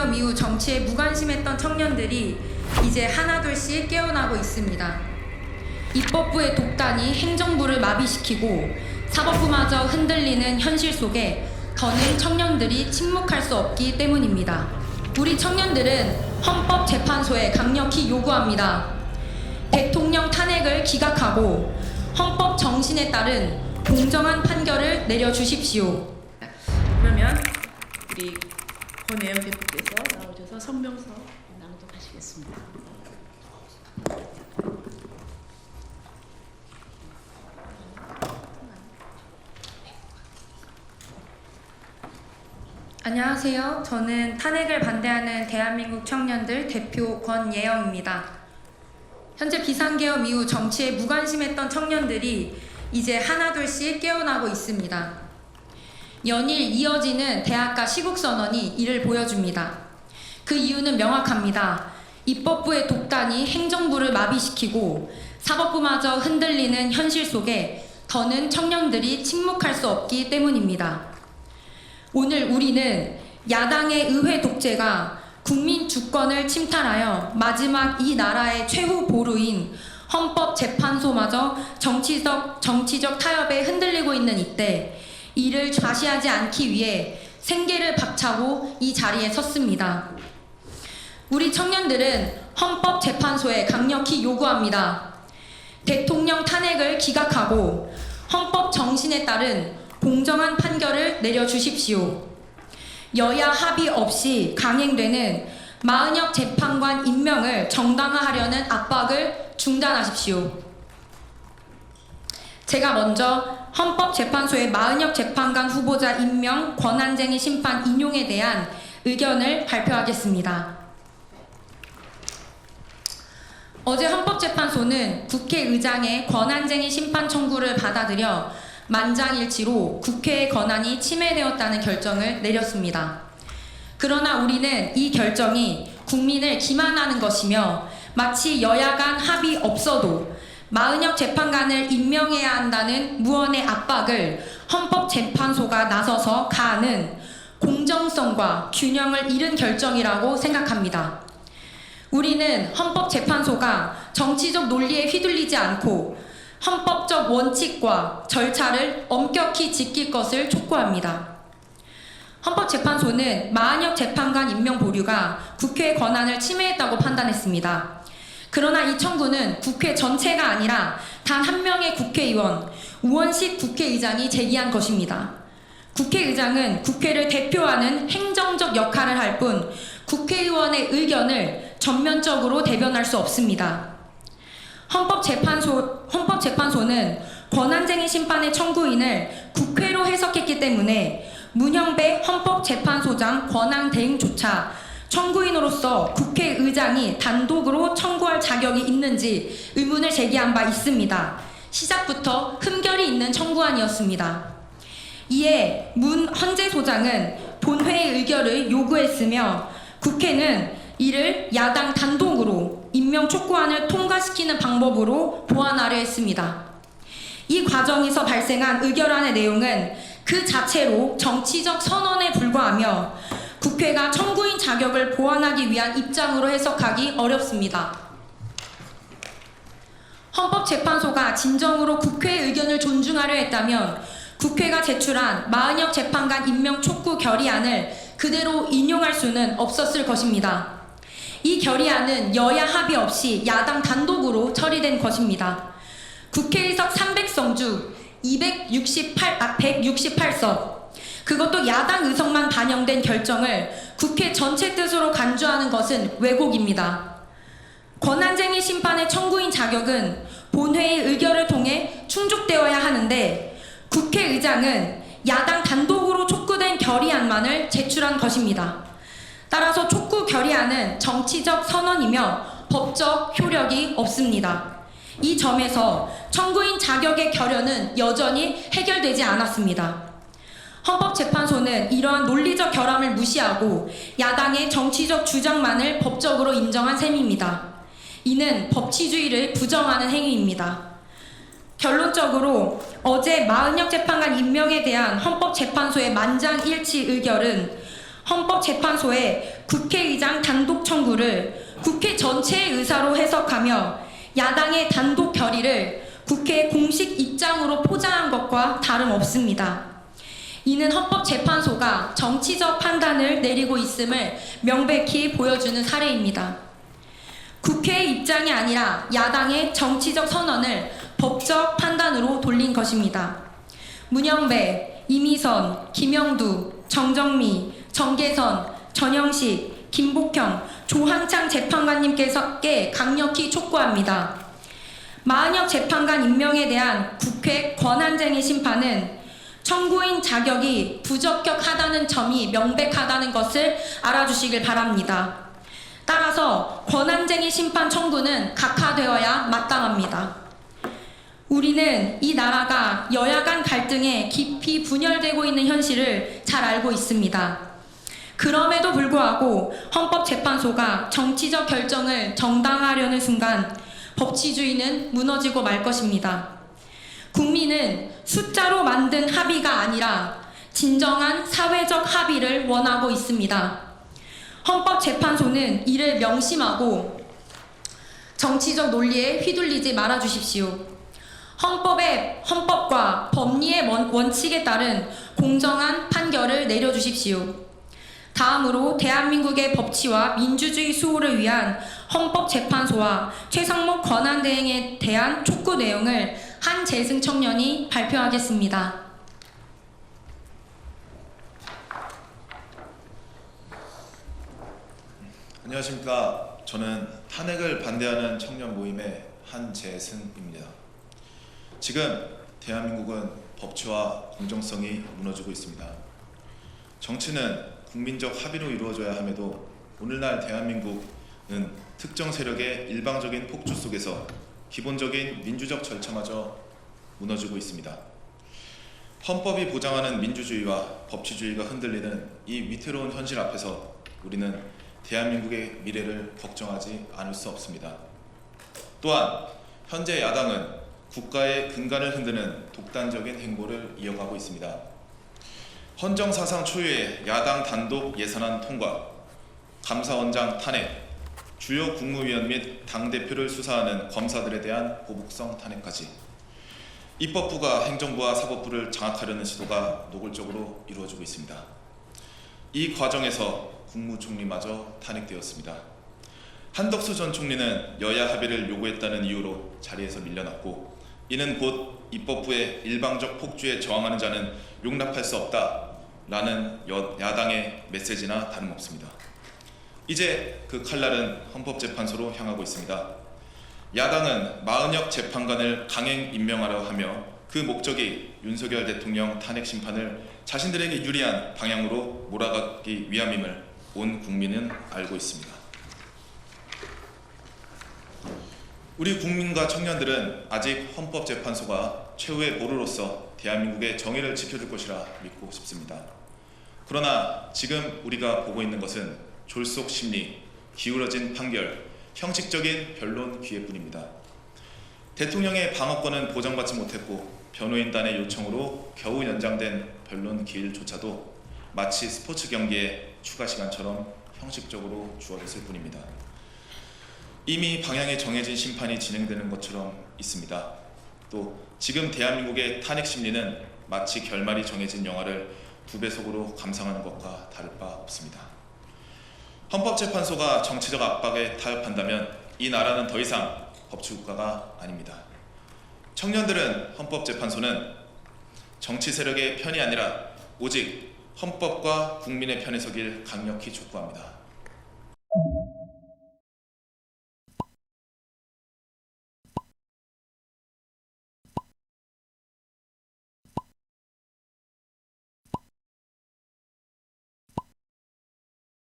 비상계엄 이후 정치에 무관심했던 청년들이 이제 하나둘씩 깨어나고 있습니다. 입법부의 독단이 행정부를 마비시키고 사법부마저 흔들리는 현실 속에 더는 청년들이 침묵할 수 없기 때문입니다. 우리 청년들은 헌법재판소에 강력히 요구합니다. 대통령 탄핵을 기각하고 헌법 정신에 따른 공정한 판결을 내려주십시오. 그러면 우리 권혜영 대표께서 나오셔서 성명서 낭독하시겠습니다. 안녕하세요. 저는 탄핵을 반대하는 대한민국 청년들 대표 권예영입니다. 현재 비상계엄 이후 정치에 무관심했던 청년들이 이제 하나둘씩 깨어나고 있습니다. 연일 이어지는 대학가 시국선언이 이를 보여줍니다. 그 이유는 명확합니다. 입법부의 독단이 행정부를 마비시키고 사법부마저 흔들리는 현실 속에 더는 청년들이 침묵할 수 없기 때문입니다. 오늘 우리는 야당의 의회 독재가 국민 주권을 침탈하여 마지막 이 나라의 최후 보루인 헌법재판소마저 정치적 타협에 흔들리고 있는 이때 이를 좌시하지 않기 위해 생계를 박차고 이 자리에 섰습니다. 우리 청년들은 헌법재판소에 강력히 요구합니다. 대통령 탄핵을 기각하고 헌법 정신에 따른 공정한 판결을 내려주십시오. 여야 합의 없이 강행되는 마은혁 재판관 임명을 정당화하려는 압박을 중단하십시오. 제가 먼저 헌법재판소의 마은혁 재판관 후보자 임명 권한쟁의 심판 인용에 대한 의견을 발표하겠습니다. 어제 헌법재판소는 국회의장의 권한쟁의 심판 청구를 받아들여 만장일치로 국회의 권한이 침해되었다는 결정을 내렸습니다. 그러나 우리는 이 결정이 국민을 기만하는 것이며 마치 여야 간 합의 없어도 마은혁 재판관을 임명해야 한다는 무언의 압박을 헌법재판소가 나서서 가하는 공정성과 균형을 잃은 결정이라고 생각합니다. 우리는 헌법재판소가 정치적 논리에 휘둘리지 않고 헌법적 원칙과 절차를 엄격히 지킬 것을 촉구합니다. 헌법재판소는 마은혁 재판관 임명 보류가 국회의 권한을 침해했다고 판단했습니다. 그러나 이 청구는 국회 전체가 아니라 단 한 명의 국회의원, 우원식 국회의장이 제기한 것입니다. 국회의장은 국회를 대표하는 행정적 역할을 할 뿐 국회의원의 의견을 전면적으로 대변할 수 없습니다. 헌법재판소는 권한쟁의 심판의 청구인을 국회로 해석했기 때문에 문형배 헌법재판소장 권한 대행조차 청구인으로서 국회의장이 단독으로 청구할 자격이 있는지 의문을 제기한 바 있습니다. 시작부터 흠결이 있는 청구안이었습니다. 이에 문 헌재 소장은 본회의 의결을 요구했으며 국회는 이를 야당 단독으로 임명 촉구안을 통과시키는 방법으로 보완하려 했습니다. 이 과정에서 발생한 의결안의 내용은 그 자체로 정치적 선언에 불과하며 국회가 청구인 자격을 보완하기 위한 입장으로 해석하기 어렵습니다. 헌법재판소가 진정으로 국회의 의견을 존중하려 했다면 국회가 제출한 마은혁 재판관 임명 촉구 결의안을 그대로 인용할 수는 없었을 것입니다. 이 결의안은 여야 합의 없이 야당 단독으로 처리된 것입니다. 국회의석 300석 중 168석, 그것도 야당 의석만 반영된 결정을 국회 전체 뜻으로 간주하는 것은 왜곡입니다. 권한쟁의 심판의 청구인 자격은 본회의 의결을 통해 충족되어야 하는데 국회의장은 야당 단독으로 촉구된 결의안만을 제출한 것입니다. 따라서 촉구 결의안은 정치적 선언이며 법적 효력이 없습니다. 이 점에서 청구인 자격의 결여는 여전히 해결되지 않았습니다. 헌법재판소는 이러한 논리적 결함을 무시하고 야당의 정치적 주장만을 법적으로 인정한 셈입니다. 이는 법치주의를 부정하는 행위입니다. 결론적으로 어제 마은혁 재판관 임명에 대한 헌법재판소의 만장일치 의결은 헌법재판소의 국회의장 단독 청구를 국회 전체의 의사로 해석하며 야당의 단독 결의를 국회 공식 입장으로 포장한 것과 다름없습니다. 이는 헌법재판소가 정치적 판단을 내리고 있음을 명백히 보여주는 사례입니다. 국회의 입장이 아니라 야당의 정치적 선언을 법적 판단으로 돌린 것입니다. 문영배, 이미선, 김영두, 정정미, 정계선, 전영식, 김복형, 조한창 재판관님께서께 강력히 촉구합니다. 마은혁 재판관 임명에 대한 국회 권한쟁의 심판은 청구인 자격이 부적격하다는 점이 명백하다는 것을 알아주시길 바랍니다. 따라서 권한쟁의 심판 청구는 각하되어야 마땅합니다. 우리는 이 나라가 여야 간 갈등에 깊이 분열되고 있는 현실을 잘 알고 있습니다. 그럼에도 불구하고 헌법재판소가 정치적 결정을 정당화하려는 순간 법치주의는 무너지고 말 것입니다. 국민은 숫자로 만든 합의가 아니라 진정한 사회적 합의를 원하고 있습니다. 헌법재판소는 이를 명심하고 정치적 논리에 휘둘리지 말아 주십시오. 헌법과 법리의 원칙에 따른 공정한 판결을 내려주십시오. 다음으로 대한민국의 법치와 민주주의 수호를 위한 헌법재판소와 최상목 권한대행에 대한 촉구 내용을 한재승 청년이 발표하겠습니다. 안녕하십니까. 저는 탄핵을 반대하는 청년 모임의 한재승입니다. 지금 대한민국은 법치와 공정성이 무너지고 있습니다. 정치는 국민적 합의로 이루어져야 함에도 오늘날 대한민국은 특정 세력의 일방적인 폭주 속에서 기본적인 민주적 절차마저 무너지고 있습니다. 헌법이 보장하는 민주주의와 법치주의가 흔들리는 이 위태로운 현실 앞에서 우리는 대한민국의 미래를 걱정하지 않을 수 없습니다. 또한 현재 야당은 국가의 근간을 흔드는 독단적인 행보를 이어가고 있습니다. 헌정사상 초유의 야당 단독 예산안 통과, 감사원장 탄핵, 주요 국무위원 및 당대표를 수사하는 검사들에 대한 보복성 탄핵까지 입법부가 행정부와 사법부를 장악하려는 시도가 노골적으로 이루어지고 있습니다. 이 과정에서 국무총리마저 탄핵되었습니다. 한덕수 전 총리는 여야 합의를 요구했다는 이유로 자리에서 밀려났고, 이는 곧 입법부의 일방적 폭주에 저항하는 자는 용납할 수 없다라는 야당의 메시지나 다름없습니다. 이제 그 칼날은 헌법재판소로 향하고 있습니다. 야당은 마은혁 재판관을 강행 임명하려 하며 그 목적이 윤석열 대통령 탄핵 심판을 자신들에게 유리한 방향으로 몰아가기 위함임을 온 국민은 알고 있습니다. 우리 국민과 청년들은 아직 헌법재판소가 최후의 보루로서 대한민국의 정의를 지켜줄 것이라 믿고 싶습니다. 그러나 지금 우리가 보고 있는 것은 졸속 심리, 기울어진 판결, 형식적인 변론 기회뿐입니다. 대통령의 방어권은 보장받지 못했고 변호인단의 요청으로 겨우 연장된 변론 기일조차도 마치 스포츠 경기의 추가 시간처럼 형식적으로 주어졌을 뿐입니다. 이미 방향이 정해진 심판이 진행되는 것처럼 있습니다. 또 지금 대한민국의 탄핵 심리는 마치 결말이 정해진 영화를 2배속으로 감상하는 것과 다를 바 없습니다. 헌법재판소가 정치적 압박에 타협한다면 이 나라는 더 이상 법치국가가 아닙니다. 청년들은 헌법재판소는 정치 세력의 편이 아니라 오직 헌법과 국민의 편에 서길 강력히 촉구합니다.